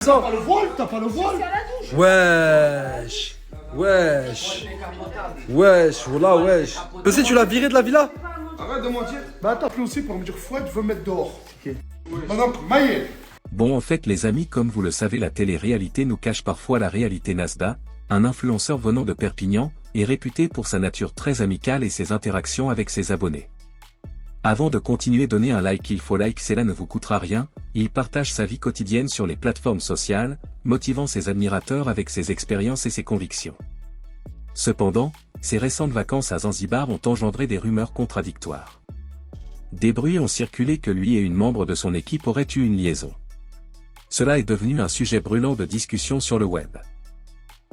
T'as pas le voile? T'as pas le voile? Wesh. Wesh. Wesh, voilà, wesh. Aussi, tu l'as viré de la villa? Arrête de mentir. Bah t'as appelé aussi pour me dire Fouad, je veux me mettre dehors. Ok. Maintenant, Maïel. Bon, en fait les amis, comme vous le savez, la télé-réalité nous cache parfois la réalité. Nasda, un influenceur venant de Perpignan, est réputé pour sa nature très amicale et ses interactions avec ses abonnés. Avant de continuer, donnez un like, il faut like, cela ne vous coûtera rien. Il partage sa vie quotidienne sur les plateformes sociales, motivant ses admirateurs avec ses expériences et ses convictions. Cependant, ses récentes vacances à Zanzibar ont engendré des rumeurs contradictoires. Des bruits ont circulé que lui et une membre de son équipe auraient eu une liaison. Cela est devenu un sujet brûlant de discussion sur le web.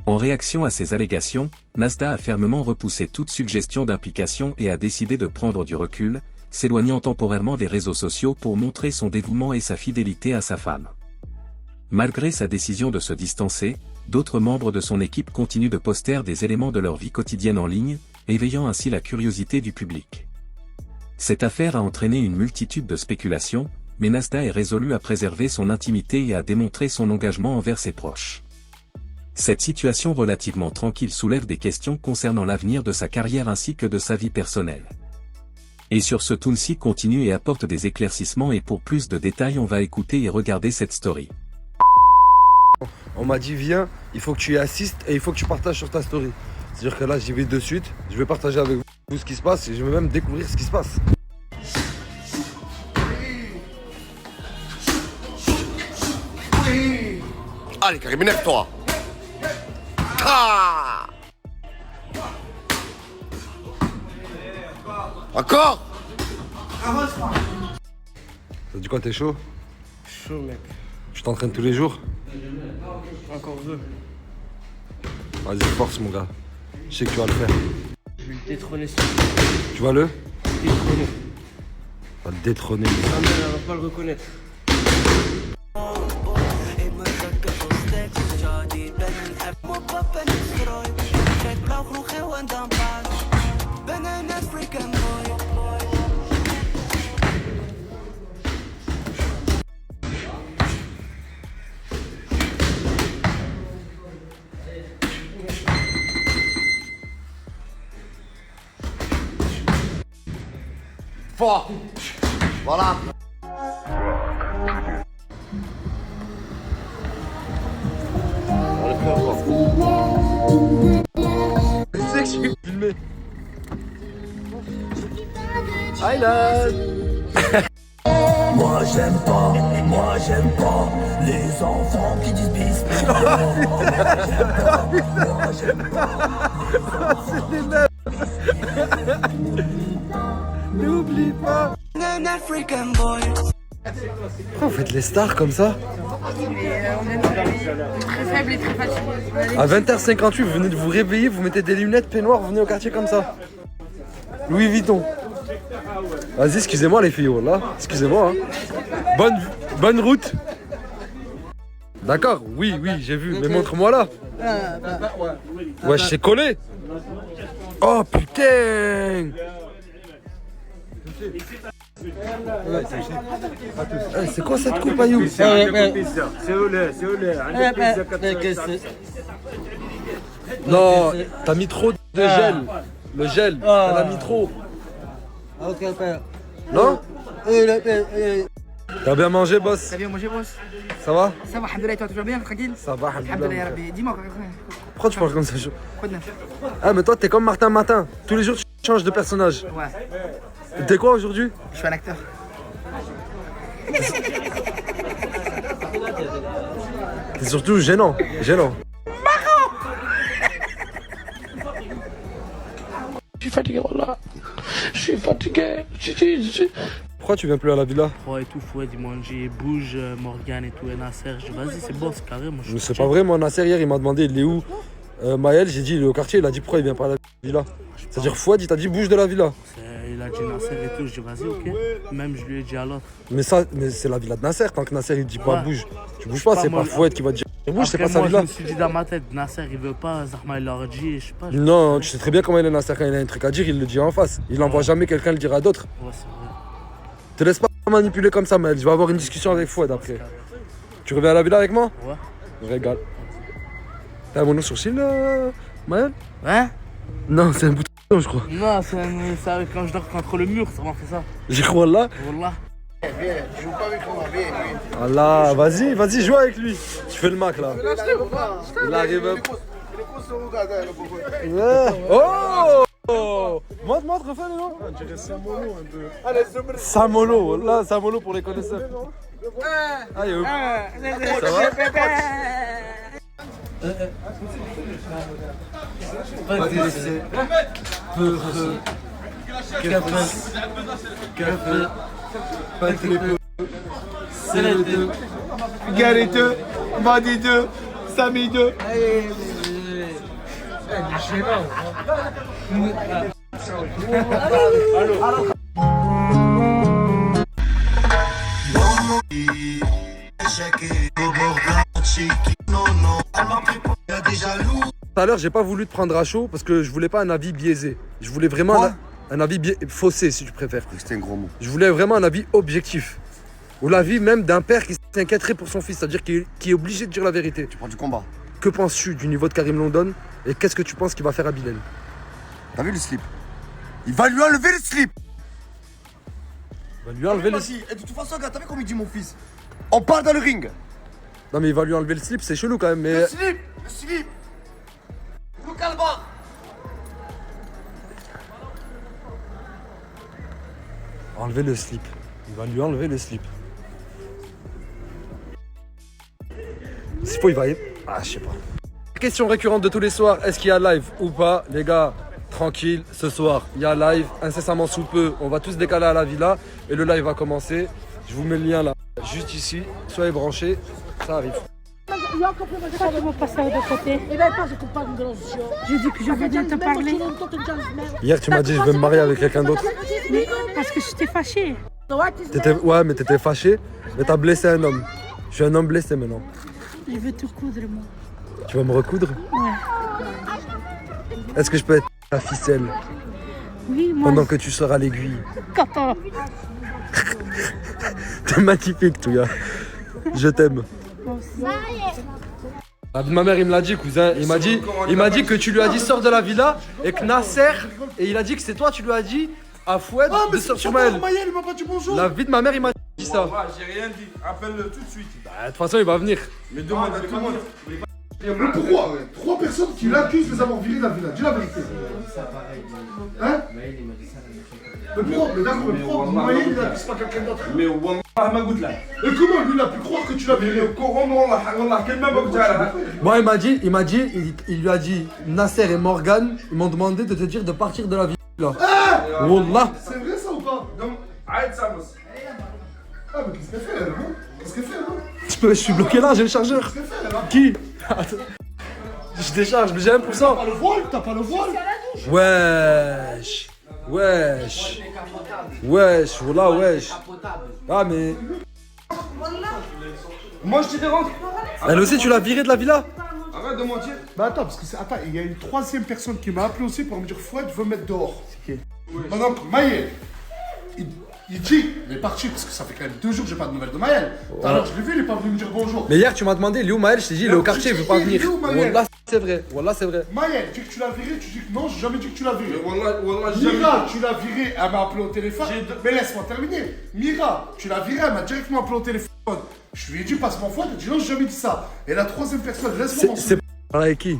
En réaction à ces allégations, Nasda a fermement repoussé toute suggestion d'implication et a décidé de prendre du recul, s'éloignant temporairement des réseaux sociaux pour montrer son dévouement et sa fidélité à sa femme. Malgré sa décision de se distancer, d'autres membres de son équipe continuent de poster des éléments de leur vie quotidienne en ligne, éveillant ainsi la curiosité du public. Cette affaire a entraîné une multitude de spéculations, mais Nasda est résolu à préserver son intimité et à démontrer son engagement envers ses proches. Cette situation relativement tranquille soulève des questions concernant l'avenir de sa carrière ainsi que de sa vie personnelle. Et sur ce, Tounsi continue et apporte des éclaircissements, et pour plus de détails on va écouter et regarder cette story. On m'a dit viens, il faut que tu y assistes et il faut que tu partages sur ta story. C'est-à-dire que là j'y vais de suite, je vais partager avec vous ce qui se passe et je vais même découvrir ce qui se passe. Allez, Karim, énerve-toi. Ah encore? Ça dit quoi, t'es chaud? Chaud, mec. Tu t'entraînes tous les jours? Encore deux. Vas-y, force mon gars. Je sais que tu vas le faire. Je vais le détrôner. Tu vas le? Détrôner. Tu vas le détrôner. Sa mère, elle va pas le reconnaître. Fort. Voilà. Tu sais que je suis filmé. Highland. Moi j'aime pas les enfants qui disent bismillah. Moi j'aime pas. C'est des meufs. N'oublie pas. Pourquoi vous faites les stars comme ça? On est très faible et très fatigué. À 20h58, vous venez de vous réveiller, vous mettez des lunettes, peignoir, vous venez au quartier comme ça. Louis Vuitton. Vas-y, excusez-moi les filles, là. Excusez-moi. Hein. Bonne route. D'accord, oui, j'ai vu. Mais montre-moi là. Ouais, c'est collé. Oh putain. C'est quoi cette coupe, Ayou? Non, t'as mis trop de gel. Le gel, t'en as mis trop. Non? T'as bien mangé, boss? T'as bien mangé, boss? Ça va? Ça va, alhamdoulilah, toi, tu vas bien, tranquille? Ça va, Alhamdoulilah, ya Rabbi. Dis-moi, pourquoi tu parles comme ça, chaud? quoi de neuf? Ah, mais toi, t'es comme Martin Matin. Tous les jours, tu changes de personnage. Ouais, T'es quoi aujourd'hui? je suis un acteur. C'est surtout gênant. Je suis fatigué, voilà. Je suis fatigué. Pourquoi tu viens plus à la villa? Ouais, et tout, Fouad, il manger, bouge, Morgane et tout, et Nasser. Vas-y, c'est bon, c'est carré. Moi, Mais c'est pas vrai, moi, Nasser, hier, il m'a demandé il est où. Maël, j'ai dit il est au quartier, il a dit pourquoi il vient pas à la villa. C'est-à-dire Fouad, il t'a dit bouge de la villa. Il a dit Nasser et tout, je dis vas-y, ok. Même je lui ai dit à l'autre. Mais c'est la villa de Nasser, tant que Nasser il dit pas Ouais. bouge. Tu bouges pas, c'est moi, pas Fouad qui va te dire bouge, c'est pas sa moi, villa. je me suis dit dans ma tête, Nasser, il veut pas, Zahma, il leur dit, je sais pas. Non, tu sais très bien comment il est Nasser, quand il a un truc à dire, il le dit en face. Il envoie jamais quelqu'un le dire à d'autres. Ouais, c'est vrai. Te laisse pas manipuler comme ça, Maël, je vais avoir une discussion avec Fouad après. Tu reviens à la villa avec moi? Ouais. Régale. T'as un mono sourcil, Maël? Hein? Non, c'est un bouton, je crois. Non, c'est quand je dors contre le mur, ça m'a fait ça. J'y crois là. Wallah. Viens, joue pas avec moi, viens, viens. Allah, vas-y, joue avec lui. Tu fais le mac là. Il arrive up. Ouais. Oh! Montre, refais le nom. On dirait Samolo un peu. Samolo, là, Samolo pour les connaisseurs. Allez, hop. Ça va? Gareteux, Banditeux, Samideux. Tout à l'heure, j'ai pas voulu te prendre à chaud parce que je voulais pas un avis biaisé. Je voulais vraiment un avis faussé, si tu préfères. C'était un gros mot. Je voulais vraiment un avis objectif. Ou l'avis même d'un père qui s'inquiéterait pour son fils, c'est-à-dire qui est obligé de dire la vérité. Tu prends du combat. Que penses-tu du niveau de Karim London et qu'est-ce que tu penses qu'il va faire à Bilal? T'as vu le slip? Il va lui enlever le slip. Il va lui enlever le Vas-y, et de toute façon, gars, t'as vu comme il dit mon fils? On part dans le ring. Non mais il va lui enlever le slip, c'est chelou quand même. Mais... Le slip. Le calva. Enlever le slip. Il va lui enlever le slip. S'il faut, il va... Ah, je sais pas. Question récurrente de tous les soirs, est-ce qu'il y a live ou pas? Les gars, tranquille, ce soir, il y a live, incessamment sous peu. On va tous décaler à la villa et le live va commencer. Je vous mets le lien là, juste ici. Soyez branchés, ça arrive. Pourquoi tu veux passer de l'autre côté? Je dis que je veux bien te parler. Hier, tu m'as dit je veux me marier avec quelqu'un d'autre. Mais parce que j'étais fâchée. Ouais, mais t'étais fâché, mais t'as blessé un homme. Je suis un homme blessé maintenant. Je veux te coudre, moi. Tu vas me recoudre? Ouais. Est-ce que je peux être la ficelle Oui, moi. pendant que tu seras l'aiguille? Quand T'es magnifique, Touya. Je t'aime. moi aussi. Ma mère, il me l'a dit, cousin. Il m'a dit que tu lui as dit sors de la villa et que Nasser, et il a dit que c'est toi, tu lui as dit à Foued de sortir Maël. Maël, il m'a pas dit bonjour. La vie de ma mère, il m'a dit ça. J'ai rien dit. Appelle-le tout de suite. De toute façon, il va venir. Mais demande à tout le monde. Pourquoi? 3 personnes qui l'accusent de les avoir virés de la villa. Dis la vérité. Hein? Mais pourquoi? Mais d'accord, mais pourquoi Maël, il n'accuse pas quelqu'un d'autre? Mais Wallah, ma goutte là. Et comment lui, il a pu croire que tu l'as viré? Wallah, quel même là. Moi, il lui a dit, Nasser et Morgan, ils m'ont demandé de te dire de partir de la villa. Wallah. C'est vrai ça ou pas? Donc, arrête ça, boss. Ah, mais qu'est-ce qu'elle fait, elle, hein? Qu'est-ce qu'elle fait, hein? Je suis bloqué là, j'ai le chargeur. Qu'est-ce qu'elle fait, elle, hein? Qui? Attends. Je décharge, mais j'ai 1%. T'as pas le voile? T'as pas le voile? Wesh. Wallah, wesh. Ah, mais. Moi, je te dérange. Elle aussi, tu l'as virée de la villa? Arrête de mentir. Bah attends, parce que attends, il y a une 3e personne qui m'a appelé aussi pour me dire Fouad, je veux me mettre dehors. C'est qui? Par exemple, Maël. Il dit, il est parti parce que ça fait quand même 2 jours que j'ai pas de nouvelles de Maël. Alors je l'ai vu, il est pas venu me dire bonjour. Mais hier, tu m'as demandé, il est où Maël? Je t'ai dit, il est au quartier, il veut pas venir. Wallah, c'est vrai. Wallah, c'est vrai. Maël, dis que tu l'as viré, tu dis que non, j'ai jamais dit que tu l'as viré. Wallah, Mira, tu l'as viré, elle m'a appelé au téléphone. Mais laisse-moi terminer. Mira, tu l'as viré, elle m'a directement appelé au téléphone. Je lui ai dit, passe-moi Fouad, elle dit non, j'ai jamais dit ça. Et la 3e personne, laisse-moi m'en C'est souvenir. parler avec qui?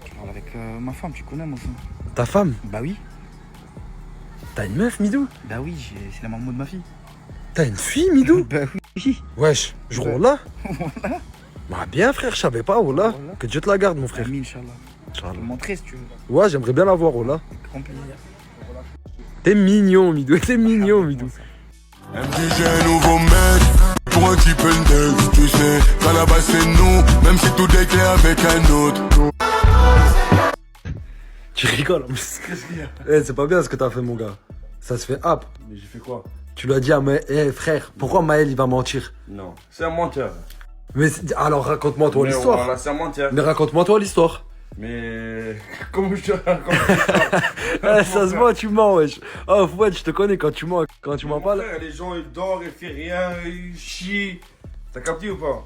Je parle avec ma femme, tu connais mon femme. Ta femme? Bah oui. T'as une meuf, Midou? Bah oui, c'est la maman de ma fille. T'as une fille, Midou? Bah oui. Wesh, je roule là? Bah bien, frère, je savais pas, Wallah. Que Dieu te la garde, mon frère. Ami, Inch'Allah. Je Inch'Allah. peux montrer si tu veux. Ouais, j'aimerais bien la voir, Wallah. Grand plaisir. T'es mignon, Midou. T'es mignon, Midou. MDG, nouveau mec, pour un type index, tu sais, qu'à la base c'est nous, même si tout est avec un autre. Tu rigoles, en plus. Qu'est-ce qu'il y a? C'est pas bien ce que t'as fait, mon gars. Ça se fait hap. Mais j'ai fait quoi? Tu lui as dit à Maël, frère, pourquoi Maël il va mentir? Non, c'est un menteur. Mais alors raconte-moi toi l'histoire. Voilà, c'est un menteur. Mais raconte-moi toi l'histoire. Mais comment je te raconte Ça se voit, tu mens, wesh. Oh, Fouad, je te connais quand tu mens pas. Les gens ils dorment, ils font rien, ils chient. T'as capté ou pas?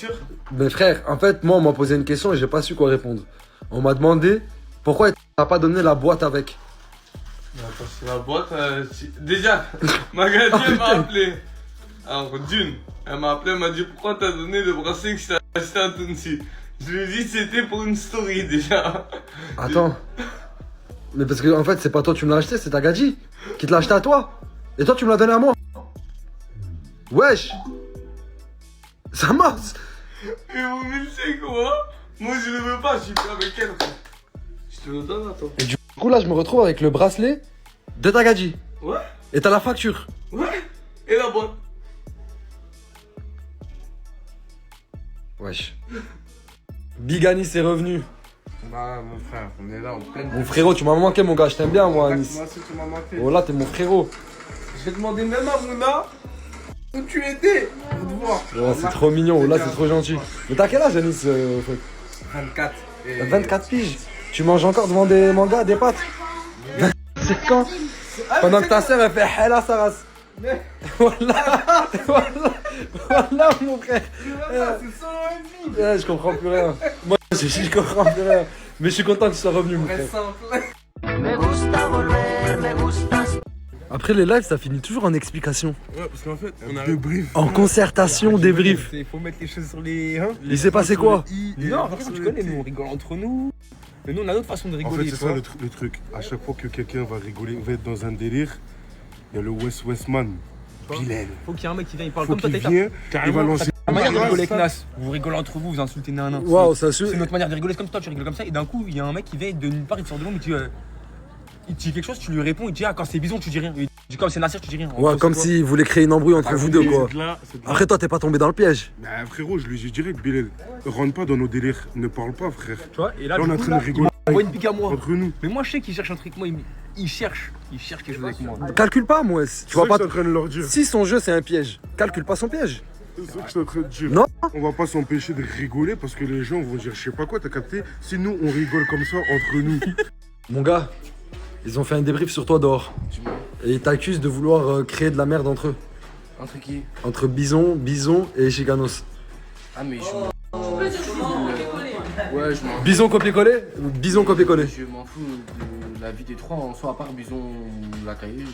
facture? Mais frère, en fait, moi, on m'a posé une question et j'ai pas su quoi répondre. On m'a demandé pourquoi t'as pas donné la boîte avec. Parce que la boîte, déjà, Magali elle m'a appelé. Alors, d'une, elle m'a appelé, elle m'a dit pourquoi t'as donné le bracelet que je t'ai acheté à Tunsi. Je lui ai dit c'était pour une story déjà. Attends. Mais parce que en fait, c'est pas toi qui me l'as acheté, c'est ta Gadji qui te l'a acheté à toi. Et toi, tu me l'as donné à moi. Wesh. Ça marche. Et vous me dites quoi? Moi je le veux pas, je suis pas avec elle. Je te le donne à toi. Et du coup, là, je me retrouve avec le bracelet de ta Gadji. Ouais. Et t'as la facture. Ouais. Et la boîte. Wesh. Big Anis est revenu. Bah, mon frère, on est là en pleine. Mon frérot, tu m'as manqué, mon gars, je t'aime bien, moi, Anis. Moi aussi, tu m'as manqué. Oh là, t'es mon frérot. Je vais demander même à Mouna où tu étais pour te voir. Oh, c'est trop mignon, oh là, c'est trop gentil. Mais t'as quel âge, Anis 24. T'as 24 piges. Tu manges encore devant des mangas, des pâtes. C'est quand? Pendant que ta sœur, elle fait Hela Saras. Voilà, voilà, mon frère. Je comprends plus rien. Moi, je comprends plus rien. Mais je suis content que tu sois revenu, mon frère. Après les lives, ça finit toujours en explication. Ouais, parce qu'en fait, on a Débrief. En concertation, débrief. Il faut mettre les choses sur les. Hein. Il s'est passé quoi? Non, tu connais, nous on rigole entre nous. Mais nous on a d'autres façons de En rigoler. fait, c'est ça le truc. À chaque fois que quelqu'un va rigoler, on va être dans un délire, il y a le Westman. Bilal. Faut qu'il y ait un mec qui vient, il parle Faut comme toi, qu'il t'as vienne, il va lancer. la manière de rigoler avec Nas. Vous rigolez entre vous, vous insultez Nana. Waouh, ça se. C'est notre manière de rigoler, c'est comme toi, tu rigoles comme ça, et d'un coup, il y a un mec qui vient de nulle part, il te sort de l'ombre, il te dit quelque chose, tu lui réponds, il te dit ah, quand c'est Bison, tu dis rien. Il dit quand c'est Nasser, tu dis rien. Ouais, comme s'il voulait créer une embrouille entre vous deux, quoi. Après, toi, t'es pas tombé dans le piège. Bah, frérot, je lui dis direct, Bilal, rentre pas dans nos délires, ne parle pas, frère. Tu vois, et là, Là, on est en train de rigoler il envoie une pique à moi. entre nous. Mais moi, je sais qu'il cherche un truc, moi, il cherche quelque chose avec moi. Calcule pas, moi. Tu vois C'est pas. ça que je suis en train de leur dire. Si son jeu, c'est un piège, calcule pas son piège. C'est ça que je suis en train de dire. Non. On va pas s'empêcher de rigoler parce que les gens vont dire je sais pas quoi, t'as capté? Si nous on rigole comme ça entre nous. Mon gars, ils ont fait un débrief sur toi dehors. Et ils t'accusent de vouloir créer de la merde entre eux. Entre qui? Entre Bison et Chicanos. Ah, mais ouais, je m'en Bison copier-coller? Bison copier-coller. Je m'en fous de la vie des trois, en soi, à part Bison, la cahier,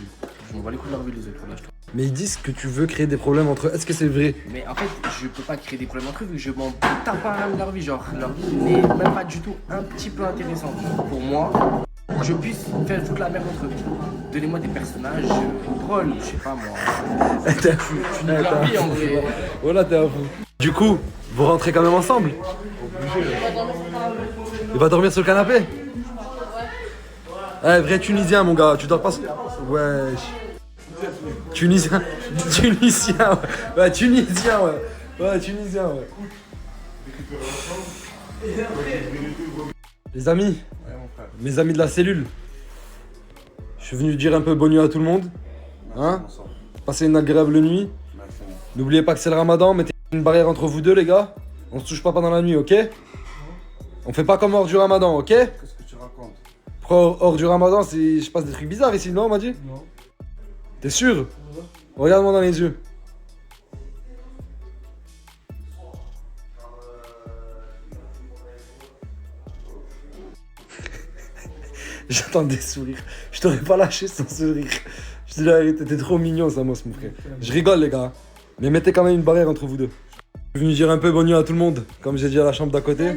je m'en bats les couilles de leur vie, les autres, là, je trouve. Mais ils disent que tu veux créer des problèmes entre eux. Est-ce que c'est vrai? Mais en fait, je peux pas créer des problèmes entre eux, vu que je m'en tape pas de leur vie, genre, leur vie n'est même pas du tout un petit peu intéressante pour moi, pour que je puisse faire toute la merde entre eux. Donnez-moi des personnages drôles, je sais pas moi. Tu niques leur vie, en vrai. Voilà, t'es un fou. Du coup, vous rentrez quand même ensemble? Il va dormir sur le canapé? Eh, vrai Tunisien, mon gars, tu dors pas sur... Wesh. Tunisien, ouais. Ouais, Tunisien, ouais. Ouais, Tunisien, ouais. Les amis, mes amis de la cellule, je suis venu dire un peu bonne nuit à tout le monde. Hein? Passez une agréable nuit. N'oubliez pas que c'est le ramadan, mettez une barrière entre vous deux, les gars. On se touche pas pendant la nuit, ok? On fait pas comme hors du ramadan, ok? Qu'est-ce que tu racontes? Pourquoi hors du ramadan, je passe des trucs bizarres ici, non, on m'a dit? Non. T'es sûr? Regarde-moi dans les yeux. J'attends des sourires. Je t'aurais pas lâché sans sourire. Je te dis la vérité, t'es trop mignon, Samos, mon frère. Je rigole, les gars. Mais mettez quand même une barrière entre vous deux. Je suis venu dire un peu bonne nuit à tout le monde, comme j'ai dit à la chambre d'à côté.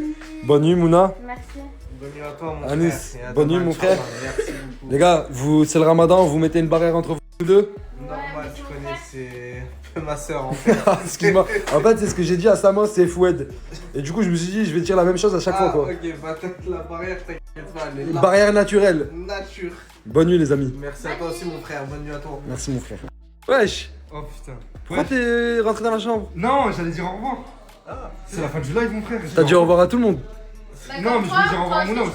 Bonne nuit, Mouna. Merci. Bonne nuit à toi, mon Anis, frère. Et à bonne nuit, demain, mon frère. Inch'Allah. Merci beaucoup. Les gars, c'est le ramadan, vous mettez une barrière entre vous deux. Normal, tu connais, c'est un peu ma soeur en fait. Excuse-moi. En fait, c'est ce que j'ai dit à Samo, c'est Foued. Et du coup, je me suis dit, je vais dire la même chose à chaque fois, quoi. Ok, bah peut-être la barrière, t'inquiète pas, elle est Une là. barrière naturelle. Nature. Bonne nuit, les amis. Merci à toi aussi, mon frère. Bonne nuit à toi. Merci, mon frère. Wesh, Oh putain. pourquoi t'es rentré dans la chambre? Non, j'allais dire au revoir. C'est la fin du live, mon frère. T'as dit au revoir à tout le monde? Non, mais je voulais dire au revoir à mon homme.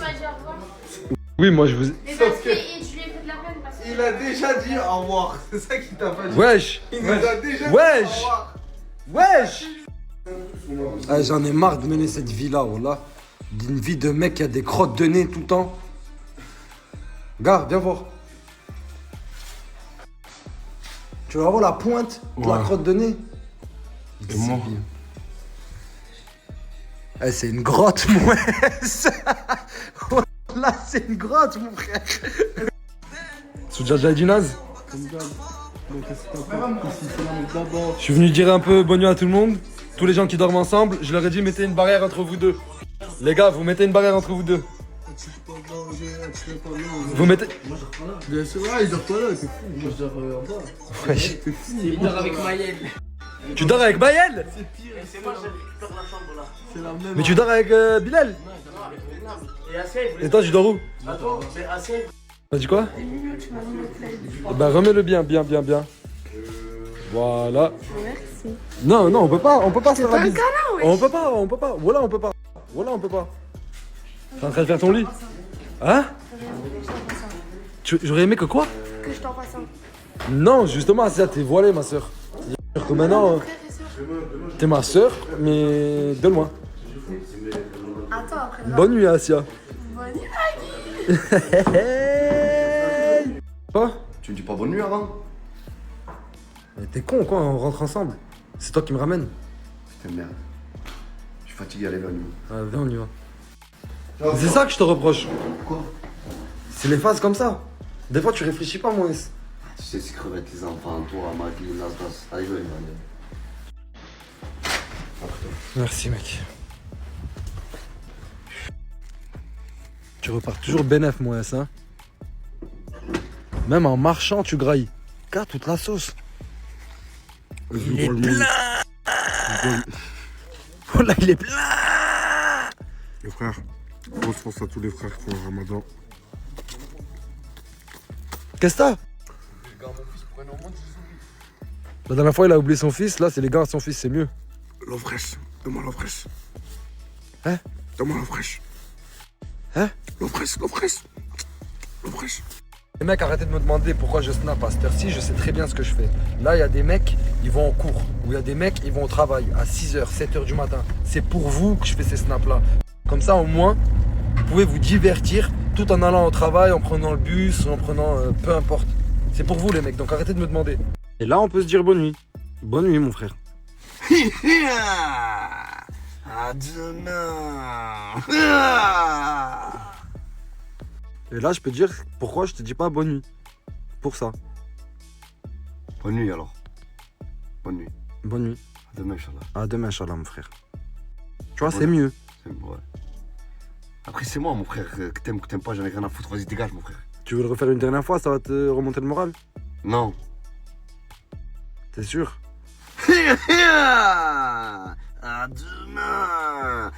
Oui, moi, je vous. Mais parce que et tu lui as fait de la peine parce que. Il a déjà dit au revoir. C'est ça qu'il t'a pas dit. Wesh, Il nous a déjà dit Wesh. au revoir. wesh. Ah, j'en ai marre de mener cette vie-là, voilà. D'une vie de mec qui a des crottes de nez tout le temps. Gars, viens voir. Tu vas voir la pointe de la crotte de nez? Et moi Eh, c'est une grotte, moi. Là, c'est une grotte, mon frère. Soudja Dinaz. Je suis venu dire un peu bonne nuit à tout le monde. Tous les gens qui dorment ensemble, je leur ai dit mettez une barrière entre vous deux. Les gars, vous mettez une barrière entre vous deux. Vous mettez. Bien sûr, il dort pas là, c'est fou. Moi, je dors en bas. Wesh. Il dort avec Mayel. Tu dors avec Bayel? C'est moi, je récupère la chambre là. C'est la même. Mais tu dors avec Bilal? Et Assel, Et toi, tu dors où? attends, mais Assel. T'as dit quoi? Bah remets-le bien, bien. Voilà. Merci. Non, on peut pas se faire la bise. câlin, wesh. On peut pas. Voilà, on peut pas. T'es en train de faire ton lit? Hein? J'aurais aimé que quoi? Que je t'en passe un. Non, justement, Asia, t'es voilée, ma soeur. C'est-à-dire que maintenant, t'es ma soeur, mais de loin. Attends, après. Bonne nuit, Asia. Bonne nuit. Quoi? Tu me dis pas bonne nuit avant? Mais t'es con, quoi, on rentre ensemble. C'est toi qui me ramène. Putain, merde. Je suis fatigué, allez, venez. Ah, viens, on y va. C'est ça que je te reproche. Quoi? C'est les phases comme ça. Des fois, tu réfléchis pas, moi. Tu sais, c'est crevettes, les enfants, toi, Maggie, Nasdas. Allez, venez, venez. Merci, mec. Tu repars toujours bénef, moi, hein. Même en marchant, tu grailles. Regarde toute la sauce. Il est plein. Oh là, il est plein. Les frères, grosse force à tous les frères qui font le ramadan. Qu'est-ce que t'as? La dernière fois, il a oublié son fils. Là, c'est les gars à son fils, c'est mieux. L'eau fraîche, donne-moi l'eau fraîche. Hein? Donne-moi l'eau fraîche. Hein? L'eau fraîche, l'eau fraîche. L'eau fraîche. Les mecs, arrêtez de me demander pourquoi je snap à cette heure-ci, je sais très bien ce que je fais. Là, il y a des mecs, ils vont en cours. Ou il y a des mecs, ils vont au travail à 6h, 7h du matin. C'est pour vous que je fais ces snaps-là. Comme ça, au moins, vous pouvez vous divertir tout en allant au travail, en prenant le bus, en prenant peu importe. C'est pour vous, les mecs, donc arrêtez de me demander. Et là, on peut se dire bonne nuit. Bonne nuit, mon frère. À demain. Et là, je peux te dire pourquoi je te dis pas bonne nuit. Pour ça. Bonne nuit alors. Bonne nuit. Bonne nuit. À demain, Inch'Allah. À demain, Inch'Allah, mon frère. Tu vois, Ouais. c'est mieux. Ouais. Après, c'est moi, mon frère. Que t'aimes pas, j'en ai rien à foutre. Vas-y, dégage, mon frère. Tu veux le refaire une dernière fois, ça va te remonter le moral? Non. T'es sûr? À demain.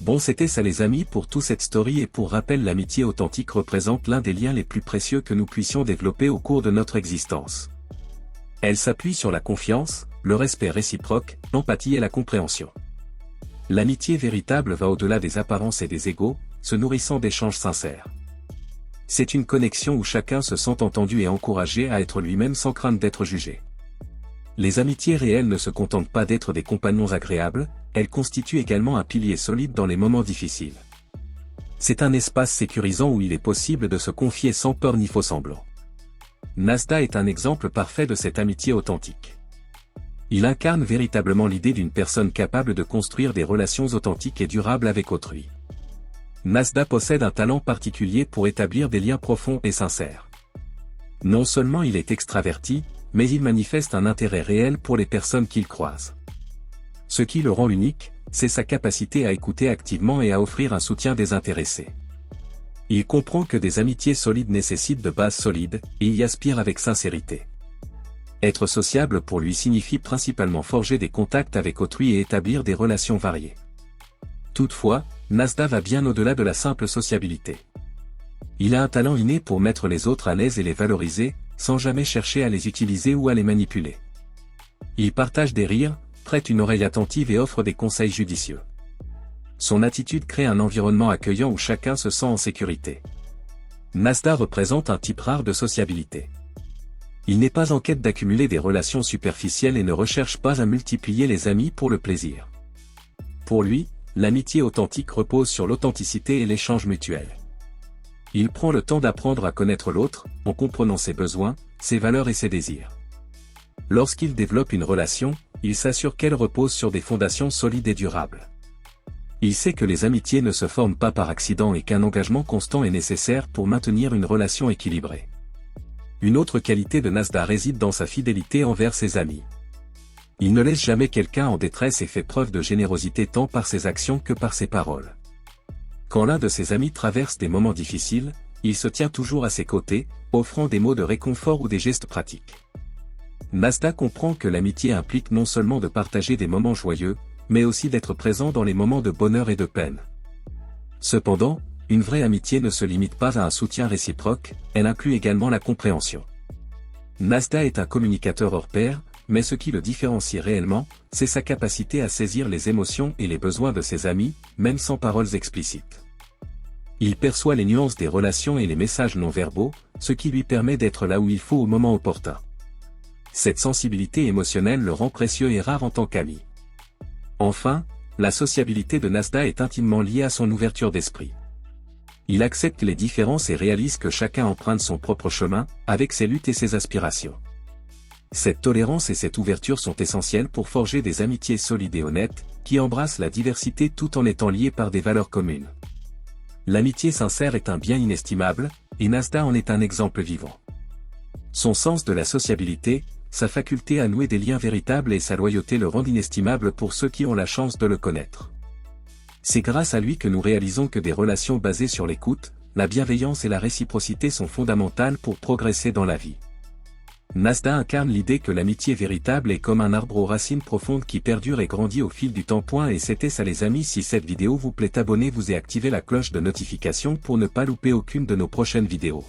Bon, c'était ça les amis pour toute cette story, et pour rappel, l'amitié authentique représente l'un des liens les plus précieux que nous puissions développer au cours de notre existence. Elle s'appuie sur la confiance, le respect réciproque, l'empathie et la compréhension. L'amitié véritable va au-delà des apparences et des égos, se nourrissant d'échanges sincères. C'est une connexion où chacun se sent entendu et encouragé à être lui-même sans crainte d'être jugé. Les amitiés réelles ne se contentent pas d'être des compagnons agréables, elles constituent également un pilier solide dans les moments difficiles. C'est un espace sécurisant où il est possible de se confier sans peur ni faux semblant. Nasda est un exemple parfait de cette amitié authentique. Il incarne véritablement l'idée d'une personne capable de construire des relations authentiques et durables avec autrui. Nasda possède un talent particulier pour établir des liens profonds et sincères. Non seulement il est extraverti, mais il manifeste un intérêt réel pour les personnes qu'il croise. Ce qui le rend unique, c'est sa capacité à écouter activement et à offrir un soutien désintéressé. Il comprend que des amitiés solides nécessitent de bases solides, et y aspire avec sincérité. Être sociable pour lui signifie principalement forger des contacts avec autrui et établir des relations variées. Toutefois, Nasda va bien au-delà de la simple sociabilité. Il a un talent inné pour mettre les autres à l'aise et les valoriser, sans jamais chercher à les utiliser ou à les manipuler. Il partage des rires, prête une oreille attentive et offre des conseils judicieux. Son attitude crée un environnement accueillant où chacun se sent en sécurité. Nasda représente un type rare de sociabilité. Il n'est pas en quête d'accumuler des relations superficielles et ne recherche pas à multiplier les amis pour le plaisir. Pour lui, l'amitié authentique repose sur l'authenticité et l'échange mutuel. Il prend le temps d'apprendre à connaître l'autre, en comprenant ses besoins, ses valeurs et ses désirs. Lorsqu'il développe une relation, il s'assure qu'elle repose sur des fondations solides et durables. Il sait que les amitiés ne se forment pas par accident et qu'un engagement constant est nécessaire pour maintenir une relation équilibrée. Une autre qualité de Nasda réside dans sa fidélité envers ses amis. Il ne laisse jamais quelqu'un en détresse et fait preuve de générosité tant par ses actions que par ses paroles. Quand l'un de ses amis traverse des moments difficiles, il se tient toujours à ses côtés, offrant des mots de réconfort ou des gestes pratiques. Nasda comprend que l'amitié implique non seulement de partager des moments joyeux, mais aussi d'être présent dans les moments de bonheur et de peine. Cependant, une vraie amitié ne se limite pas à un soutien réciproque, elle inclut également la compréhension. Nasda est un communicateur hors pair, mais ce qui le différencie réellement, c'est sa capacité à saisir les émotions et les besoins de ses amis, même sans paroles explicites. Il perçoit les nuances des relations et les messages non verbaux, ce qui lui permet d'être là où il faut au moment opportun. Cette sensibilité émotionnelle le rend précieux et rare en tant qu'ami. Enfin, la sociabilité de Nasda est intimement liée à son ouverture d'esprit. Il accepte les différences et réalise que chacun emprunte son propre chemin, avec ses luttes et ses aspirations. Cette tolérance et cette ouverture sont essentielles pour forger des amitiés solides et honnêtes, qui embrassent la diversité tout en étant liées par des valeurs communes. L'amitié sincère est un bien inestimable, et Nasda en est un exemple vivant. Son sens de la sociabilité, sa faculté à nouer des liens véritables et sa loyauté le rendent inestimable pour ceux qui ont la chance de le connaître. C'est grâce à lui que nous réalisons que des relations basées sur l'écoute, la bienveillance et la réciprocité sont fondamentales pour progresser dans la vie. Nasda incarne l'idée que l'amitié véritable est comme un arbre aux racines profondes qui perdure et grandit au fil du temps. Et c'était ça les amis, si cette vidéo vous plaît, abonnez-vous et activez la cloche de notification pour ne pas louper aucune de nos prochaines vidéos.